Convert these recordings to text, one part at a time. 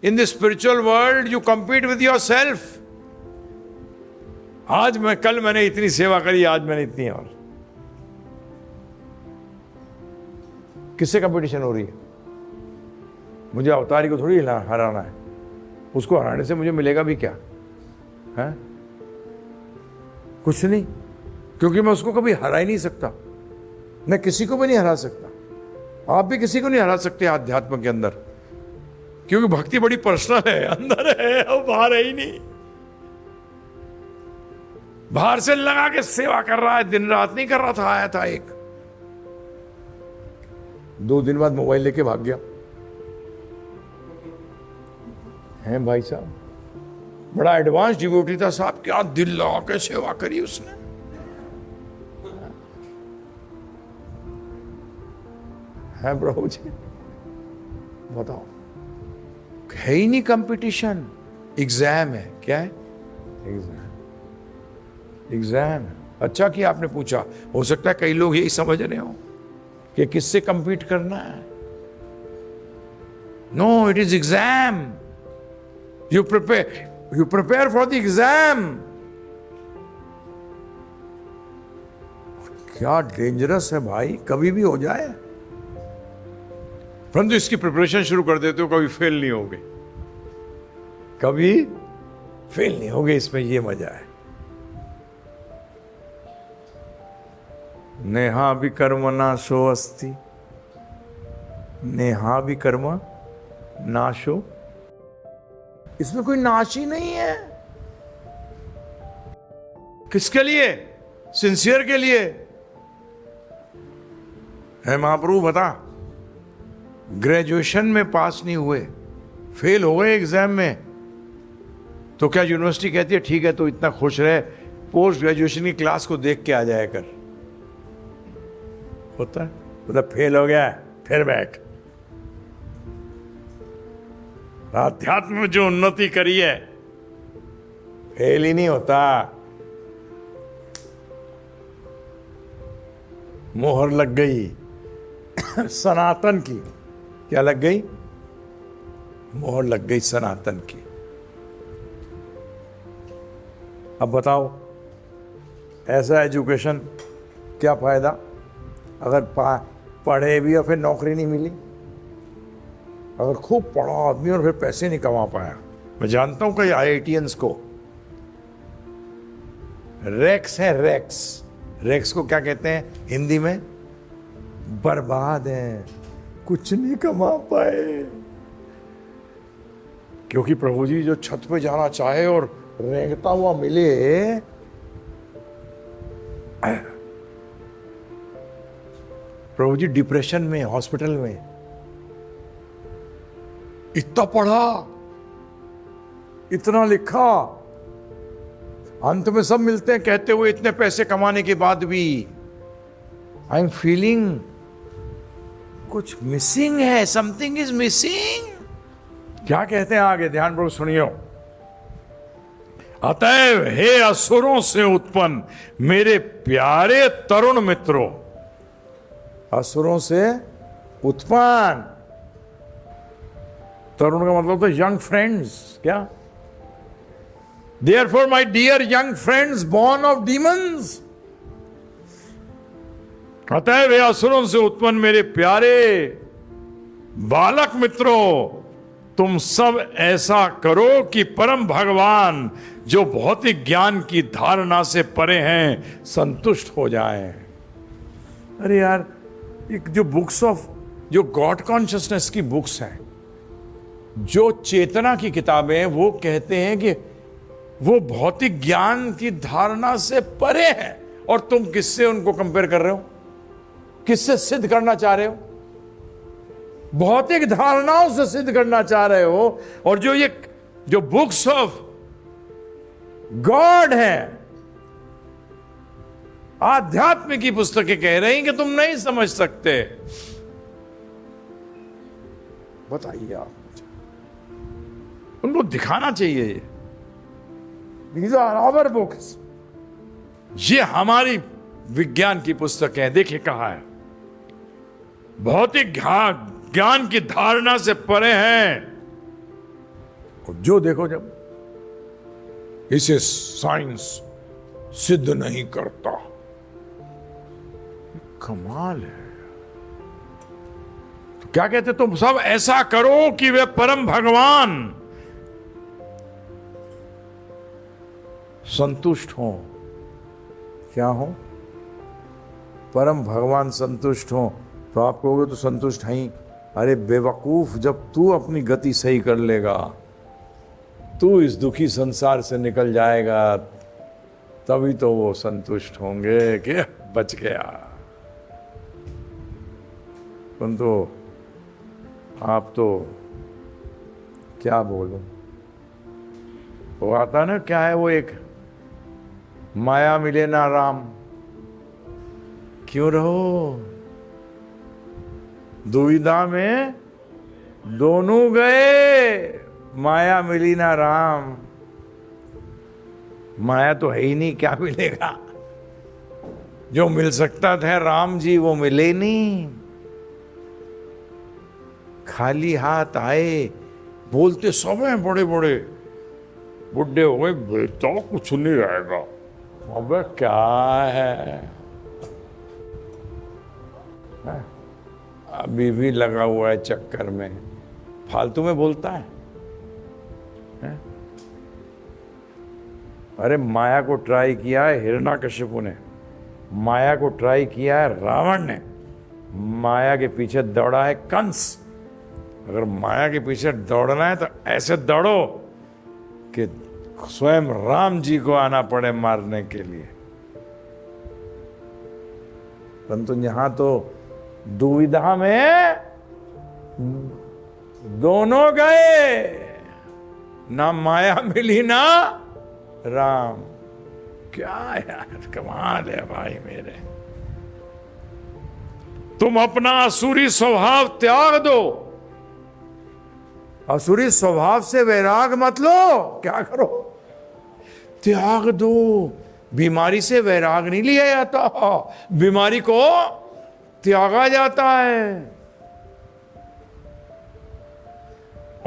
In the spiritual world, you compete with yourself. आज कल मैंने इतनी सेवा करी, आज मैंने इतनी, और किससे कंपटीशन हो रही है? मुझे अवतारी को थोड़ी हराना है, उसको हराने से मुझे मिलेगा भी क्या है? कुछ नहीं, क्योंकि मैं उसको कभी हरा ही नहीं सकता, मैं किसी को भी नहीं हरा सकता, आप भी किसी को नहीं हरा सकते आध्यात्म के अंदर, क्योंकि भक्ति बड़ी पर्सनल है, अंदर है और बाहर है ही नहीं। बाहर से लगा के सेवा कर रहा है, दिन रात नहीं कर रहा था, आया था एक 2 दिन बाद मोबाइल लेके भाग गया है भाई साहब, बड़ा एडवांस डिवोटी था साहब, क्या दिल लगा के सेवा करी उसने। है प्रभु जी, बताओ, है ही नहीं कंपटीशन, एग्जाम है। क्या है? एग्जाम। अच्छा कि आपने पूछा, हो सकता है कई लोग यही समझ रहे हो कि किससे कंपीट करना है। No, it is exam. You prepare for the exam. क्या डेंजरस है भाई, कभी भी हो जाए, परंतु इसकी प्रिपरेशन शुरू कर देते हो, कभी फेल नहीं होगे, कभी फेल नहीं होगे, इसमें ये मजा है। नेहा भी कर्म नाशो अस्ति, नेहा भी कर्म नाशो, इसमें कोई नाश ही नहीं है। किसके लिए? सिंसियर के लिए है। महाप्रभु बता, ग्रेजुएशन में पास नहीं हुए, फेल हो गए एग्जाम में, तो क्या यूनिवर्सिटी कहती है ठीक है तो इतना खुश रहे, पोस्ट ग्रेजुएशन की क्लास को देख के आ जाया कर? होता है? मतलब फेल हो गया फिर बैठ। अध्यात्म में जो उन्नति करी है, फेल ही नहीं होता, मोहर लग गई सनातन की। क्या लग गई? मोहर लग गई सनातन की। अब बताओ, ऐसा एजुकेशन क्या फायदा अगर पढ़े भी और फिर नौकरी नहीं मिली? अगर खूब पढ़ा आदमी और फिर पैसे नहीं कमा पाया। मैं जानता हूं कई IITians को रैक्स है, रैक्स। रैक्स को क्या कहते हैं हिंदी में? बर्बाद है, कुछ नहीं कमा पाए। क्योंकि प्रभु जी जो छत पे जाना चाहे और रेंगता हुआ मिले, प्रभु जी डिप्रेशन में, हॉस्पिटल में, इतना पढ़ा, इतना लिखा, अंत में सब मिलते हैं कहते हुए इतने पैसे कमाने के बाद भी आई एम फीलिंग कुछ मिसिंग है, समथिंग इज मिसिंग। क्या कहते हैं आगे? ध्यान पूर्वक सुनियो। अतएव हे असुरों से उत्पन्न मेरे प्यारे तरुण मित्रों, असुरों से उत्पन्न, तरुण का मतलब तो यंग फ्रेंड्स। क्या? Therefore my dear young friends born of demons, अतएव वे असुरों से उत्पन्न मेरे प्यारे बालक मित्रों, तुम सब ऐसा करो कि परम भगवान जो भौतिक ज्ञान की धारणा से परे हैं संतुष्ट हो जाएं। अरे यार, एक जो बुक्स ऑफ, जो गॉड कॉन्शियसनेस की बुक्स हैं, जो चेतना की किताबें हैं, वो कहते हैं कि वो भौतिक ज्ञान की धारणा से परे हैं, और तुम किससे उनको कंपेयर कर रहे हो? किससे सिद्ध करना चाह रहे हो? भौतिक धारणाओं से सिद्ध करना चाह रहे हो। और जो बुक्स ऑफ गॉड है, आध्यात्म की पुस्तकें कह रही हैं कि तुम नहीं समझ सकते। बताइए आप, उनको दिखाना चाहिए These are our books. ये हमारी विज्ञान की पुस्तकें हैं। देखिए कहा है, भौतिक ज्ञान की धारणा से परे हैं, और जो देखो, जब इसे साइंस सिद्ध नहीं करता, कमाल है। तो क्या कहते, तुम सब ऐसा करो कि वे परम भगवान संतुष्ट हो। क्या हो? परम भगवान संतुष्ट हो। तो आप कहोगे तो संतुष्ट है ही। अरे बेवकूफ, जब तू अपनी गति सही कर लेगा, तू इस दुखी संसार से निकल जाएगा, तभी तो वो संतुष्ट होंगे कि बच गया। परंतु आप तो क्या बोलो, वो आता ना, क्या है वो, एक माया मिले ना राम, क्यों रहो दुविधा में, दोनों गए, माया मिली ना राम। माया तो है ही नहीं, क्या मिलेगा? जो मिल सकता था राम जी, वो मिले नहीं। खाली हाथ आए, बोलते सब हैं बड़े बड़े, बुढ़े हो गए, बेटा कुछ नहीं आएगा। अबे क्या है? अभी भी लगा हुआ है चक्कर में, फालतू में बोलता है। अरे माया को ट्राई किया है हिरण्यकशिपु ने, माया को ट्राई किया है रावण ने, माया के पीछे दौड़ा है कंस। अगर माया के पीछे दौड़ना है तो ऐसे दौड़ो कि स्वयं राम जी को आना पड़े मारने के लिए। परंतु यहां तो दुविधा में दोनों गए, ना माया मिली ना राम। क्या यार, कमाल है भाई मेरे। तुम अपना असुरी स्वभाव त्याग दो। असुरी स्वभाव से वैराग मत लो। क्या करो? त्याग दो। बीमारी से वैराग नहीं लिया जाता, बीमारी को त्यागा जाता है।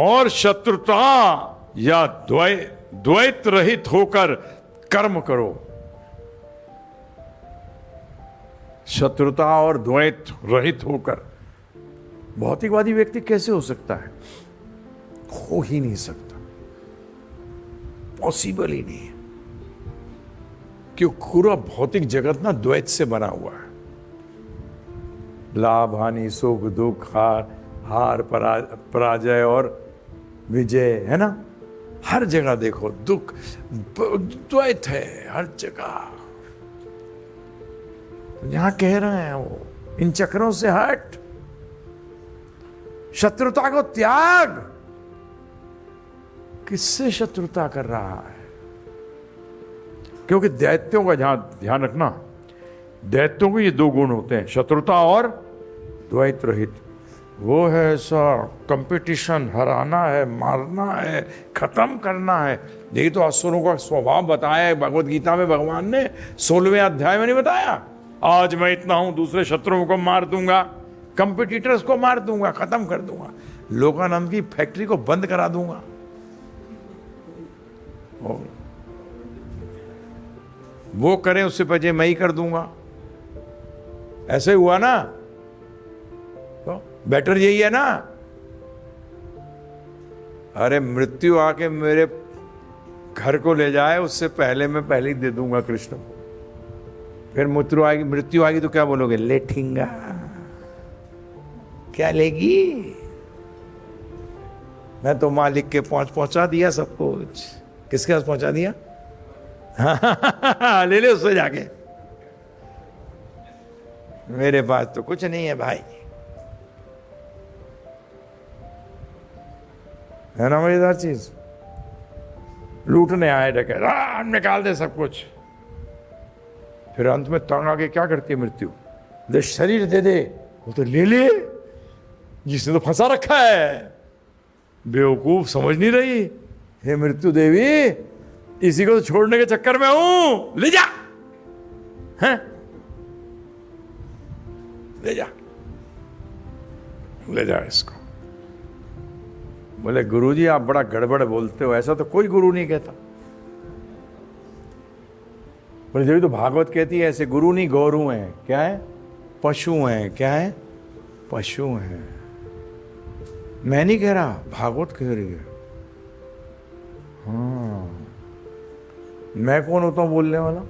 और शत्रुता या द्वैत रहित होकर कर्म करो। शत्रुता और द्वैत रहित होकर भौतिकवादी व्यक्ति कैसे हो सकता है? हो ही नहीं सकता, पॉसिबल ही नहीं है। क्यों? पूरा भौतिक जगत ना द्वैत से बना हुआ है। लाभ हानि, सुख दुख, हार पराजय और विजय, है ना? हर जगह देखो दुख, द्वैत है हर जगह। यहां कह रहे हैं वो, इन चक्रों से हट, शत्रुता को त्याग। किससे शत्रुता कर रहा है? क्योंकि दैत्यों का ध्यान रखना, दैत्यों के ये दो गुण होते हैं, शत्रुता और द्वैत रहित। वो है ऐसा कंपटीशन, हराना है, मारना है, खत्म करना है। यही तो असुरों का स्वभाव बताया है भगवत गीता में भगवान ने 16वें अध्याय में नहीं बताया? आज मैं इतना हूं, दूसरे शत्रुओं को मार दूंगा, कंपिटिटर्स को मार दूंगा, खत्म कर दूंगा, लोकानंद की फैक्ट्री को बंद करा दूंगा। वो करें उससे पहले मैं ही कर दूंगा। ऐसे हुआ ना? तो बेटर यही है ना? अरे मृत्यु आके मेरे घर को ले जाए, उससे पहले मैं पहले ही दे दूंगा कृष्ण को। फिर मृत्यु आएगी तो क्या बोलोगे? लेठिंगा। क्या लेगी? मैं तो मालिक के पहुंचा दिया सब कुछ। किसके पास पहुंचा दिया? ले ले उससे जाके। मेरे पास तो कुछ नहीं है भाई। है ना मजेदार चीज? लूटने आए डकैत, निकाल दे सब कुछ। फिर अंत में तंग आके क्या करती है मृत्यु? दे शरीर दे दे। वो तो ले ले, जिसने तो फंसा रखा है। बेवकूफ, समझ नहीं रही। हे मृत्यु देवी, इसी को तो छोड़ने के चक्कर में हूं, ले जा, हैं? ले जा, ले जा इसको। बोले गुरुजी आप बड़ा गड़बड़ बोलते हो, ऐसा तो कोई गुरु नहीं कहता। बोले जब तो भागवत कहती है ऐसे गुरु नहीं गौरू हैं, क्या है, पशु हैं, क्या है, पशु हैं। मैं नहीं कह रहा, भागवत कह रही है। हाँ, मैं कौन होता हूं बोलने वाला?